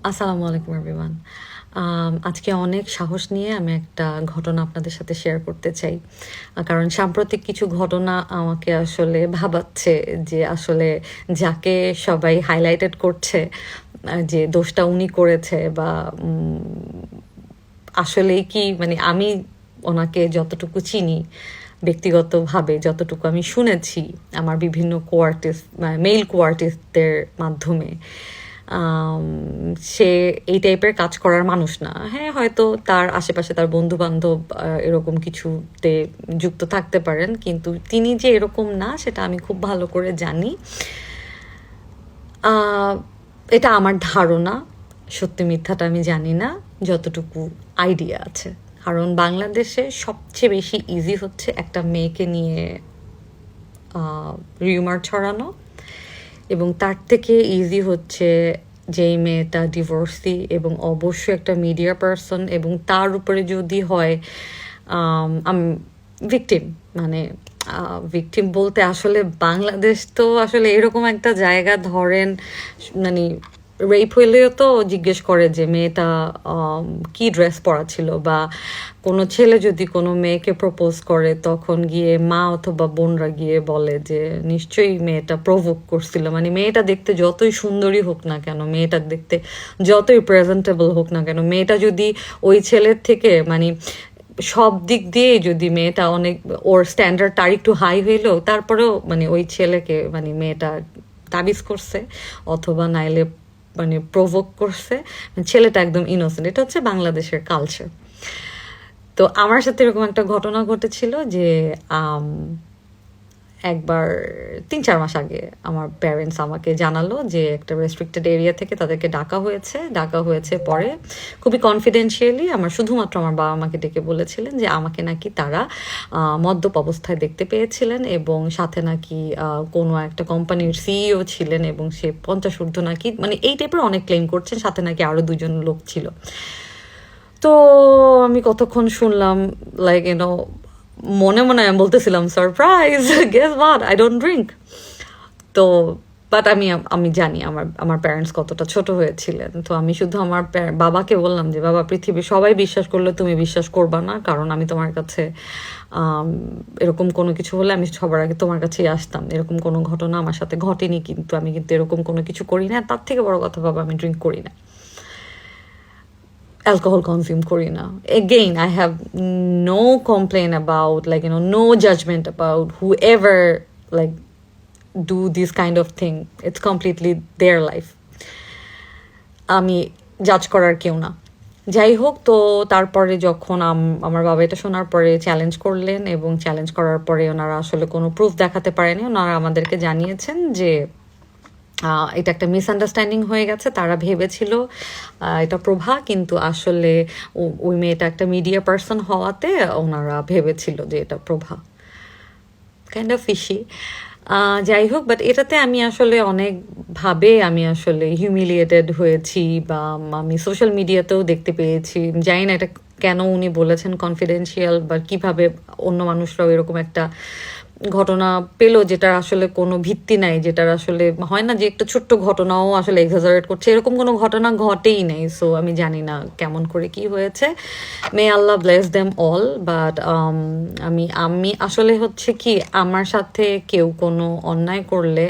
আসসালামু আলাইকুম এভরিওয়ান। আজকে অনেক সাহস নিয়ে আমি একটা ঘটনা আপনাদের সাথে শেয়ার করতে চাই। কারণ সাম্প্রতিক কিছু ঘটনা আমাকে আসলে ভাবাচ্ছে যে আসলে যাকে সবাই হাইলাইটেড করছে যে দোষটা উনি করেছে বা আসলেই কি মানে আমি ওনাকে যতটুকু চিনি ব্যক্তিগতভাবে যতটুকু আমি শুনেছি আমার বিভিন্ন কোয়ার্টিস্ট মেল কোয়ার্টিস্টদের মাধ্যমে আম, সে এই টাইপের কাজ করার মানুষ না। হ্যাঁ, হয়তো তার আশেপাশে তার বন্ধু বান্ধব এরকম কিছুতে যুক্ত থাকতে পারেন, কিন্তু তিনি যে এরকম না সেটা আমি খুব ভালো করে জানি। আহ, এটা আমার ধারণা, সত্যি মিথ্যাটা আমি জানি না, যতটুকু আইডিয়া আছে। কারণ বাংলাদেশে সবচেয়ে বেশি ইজি হচ্ছে একটা মেয়েকে নিয়ে রিউমার ছড়ানো, এবং তার থেকে ইজি হচ্ছে যেই মেয়েটা ডিভোর্সি এবং অবশ্যই একটা মিডিয়া পারসন, এবং তার উপরে যদি হয় ভিকটিম, মানে ভিকটিম বলতে আসলে বাংলাদেশ তো আসলে এরকম একটা জায়গা, ধরেন মানে রেপ হইলেও তো জিজ্ঞেস করে যে মেয়েটা কি ড্রেস পরা ছিল, বা কোনো ছেলে যদি কোনো মেয়েকে প্রপোজ করে তখন গিয়ে মা অথবা বোনরা গিয়ে বলে যে নিশ্চয়ই মেয়েটা প্রভোক করছিল। মানে মেয়েটা দেখতে যতই সুন্দরী হোক না কেন, মেয়েটা দেখতে যতই প্রেজেন্টেবল হোক না কেন, মেয়েটা যদি ওই ছেলের থেকে মানে সব দিক দিয়ে যদি মেয়েটা অনেক, ওর স্ট্যান্ডার্ড তার একটু হাই হইলেও তারপরেও মানে ওই ছেলেকে মানে মেয়েটা তাবিজ করছে অথবা নাইলে মানে প্রভোক করছে, ছেলেটা একদম ইনোসেন্ট। এটা হচ্ছে বাংলাদেশের কালচার। তো আমার সাথে এরকম একটা ঘটনা ঘটেছিল যে একবার 3-4 মাস আগে আমার প্যারেন্টস আমাকে জানালো যে একটা রেস্ট্রিক্টেড এরিয়া থেকে তাদেরকে ডাকা হয়েছে পরে খুবই কনফিডেন্সিয়ালি আমার শুধুমাত্র আমার বাবা মাকে ডেকে বলেছিলেন যে আমাকে নাকি তারা মদ্যপ অবস্থায় দেখতে পেয়েছিলেন, এবং সাথে নাকি কোনো একটা কোম্পানির সিইও ছিলেন, এবং সে 50 ঊর্ধ্ব নাকি, মানে এই টাইপের অনেক ক্লেম করছেন, সাথে নাকি আরও 2জন লোক ছিল। তো আমি কতক্ষণ শুনলাম, লাইক মনে মনে আমি বলতেছিলাম surprise, guess what, I don't drink. তো বাট আমি আমি জানি আমার আমার প্যারেন্টস কতটা ছোট হয়েছিলেন। তো আমি শুধু আমার বাবাকে বললাম যে বাবা, পৃথিবীর সবাই বিশ্বাস করলে তুমি বিশ্বাস করবা না, কারণ আমি তোমার কাছে এরকম কোনো কিছু হলে আমি সবার আগে তোমার কাছেই আসতাম। এরকম কোনো ঘটনা আমার সাথে ঘটেনি, কিন্তু আমি কিন্তু এরকম কোনো কিছু করি না। তার থেকে বড় কথা বাবা, আমি ড্রিঙ্ক করি না, alcohol consume করি না। Again, I have no complaint about, like, no judgment about whoever, like, do this kind of thing. It's completely their life. আমি জাজ করার কেউ না। যাই হোক, তো তারপরে যখন আমার বাবা এটা শোনার পরে চ্যালেঞ্জ করলেন, এবং চ্যালেঞ্জ করার পরে ওনারা আসলে কোনো প্রুফ দেখাতে পারেনি। ওনারা আমাদেরকে জানিয়েছেন যে এটা একটা মিসআন্ডারস্ট্যান্ডিং হয়ে গেছে। তারা ভেবেছিল এটা প্রভা, কিন্তু আসলে ওই মেয়েটা একটা মিডিয়া পার্সন হওয়াতে ওনারা ভেবেছিল যে এটা প্রভা। Kind of fishy. যাই হোক, বাট এটাতে আমি আসলে অনেকভাবে আমি আসলে হিউমিলিয়েটেড হয়েছি, বা আমি সোশ্যাল মিডিয়াতেও দেখতে পেয়েছি। জানি না এটা কেন উনি বলেছেন কনফিডেন্সিয়াল, বা কিভাবে অন্য মানুষরাও এরকম একটা ঘটনা পেলো যেটার আসলে কোনো ভিত্তি নাই, যেটার আসলে হয় না যে একটা ছোট্ট ঘটনাও আসলে এক্সাজারেট করছে, এরকম কোনো ঘটনা ঘটেই নেই। সো আমি জানি না কেমন করে কি হয়েছে। মে আল্লাহ ব্লেস দেম অল। বাট আমি আমি আসলে হচ্ছে কি, আমার সাথে কেউ কোনো অন্যায় করলে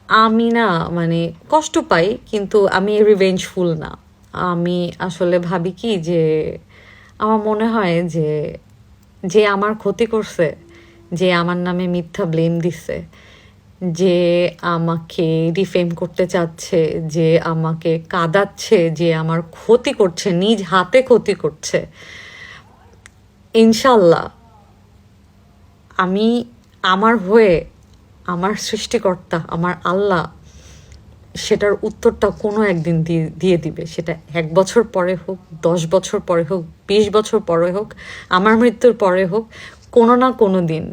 আমি না মানে কষ্ট পাই, কিন্তু আমি রিভেঞ্জফুল না। আমি আসলে ভাবি কি যে আমার মনে হয় যে যে আমার ক্ষতি করছে, যে আমার নামে মিথ্যা ব্লেম দিচ্ছে, যে আমাকে ডিফেম করতে চাচ্ছে, যে আমাকে কাঁদাচ্ছে, যে আমার ক্ষতি করছে, নিজ হাতে ক্ষতি করছে, ইনশাল্লাহ আমি আমার হয়ে আমার সৃষ্টিকর্তা আমার আল্লাহ সেটার উত্তরটা কোনো একদিন দিয়ে দিবে। সেটা 1 বছর পরে হোক, 10 বছর পরে হোক, 20 বছর পরে হোক, আমার মৃত্যুর পরে হোক, কোনো না কোনো দিন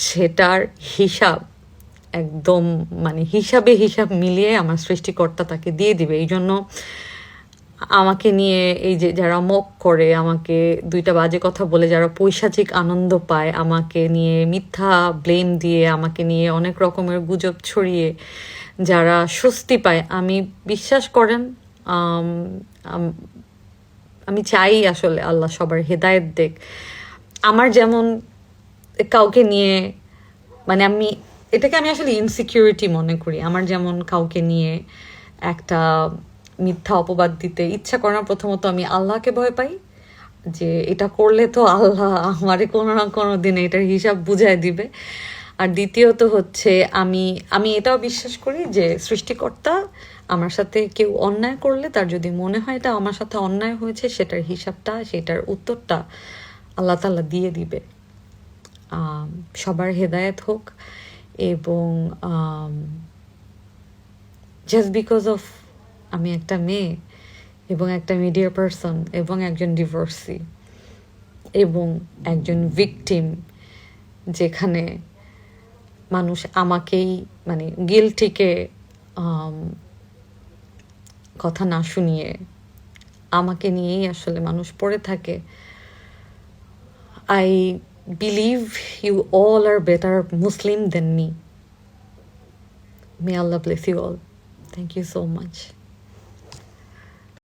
সেটার হিসাব একদম মানে হিসাব মিলিয়ে আমার সৃষ্টিকর্তা তাকে দিয়ে দিবে। এই জন্য আমাকে নিয়ে এই যে যারা মক করে, আমাকে 2টা বাজে কথা বলে যারা পৈশাচিক আনন্দ পায়, আমাকে নিয়ে মিথ্যা ব্লেম দিয়ে, আমাকে নিয়ে অনেক রকমের গুজব ছড়িয়ে যারা স্বস্তি পায়, আমি বিশ্বাস করেন, আম, আম- আমি চাই আসলে আল্লাহ সবার হেদায়েত দেখ। আমার যেমন কাউকে নিয়ে, মানে এটাকে আমি আসলে ইনসিকিউরিটি মনে করি। আমার যেমন কাউকে নিয়ে একটা মিথ্যা অপবাদ দিতে ইচ্ছা করে না। প্রথমত আমি আল্লাহকে ভয় পাই, যে এটা করলে তো আল্লাহ আমারে কোনো না কোনো দিনে এটার হিসাব বুঝায় দিবে। আর দ্বিতীয়ত হচ্ছে, আমি আমি এটাও বিশ্বাস করি যে সৃষ্টিকর্তা আমার সাথে কেউ অন্যায় করলে, তার যদি মনে হয় এটা আমার সাথে অন্যায় হয়েছে, সেটার হিসাবটা, সেটার উত্তরটা আল্লাহ তাআলা দিয়ে দিবে। সবার হেদায়েত হোক। এবং জাস্ট বিকজ অফ আমি একটা মেয়ে এবং একটা মিডিয়া পারসন এবং একজন ডিভোর্সি এবং একজন ভিকটিম, যেখানে মানুষ আমাকেই, মানে গিলটিকে কথা না শুনিয়ে আমাকে নিয়েই আসলে মানুষ পড়ে থাকে। I believe you all are better Muslim than me. May Allah bless you all. Thank you so much.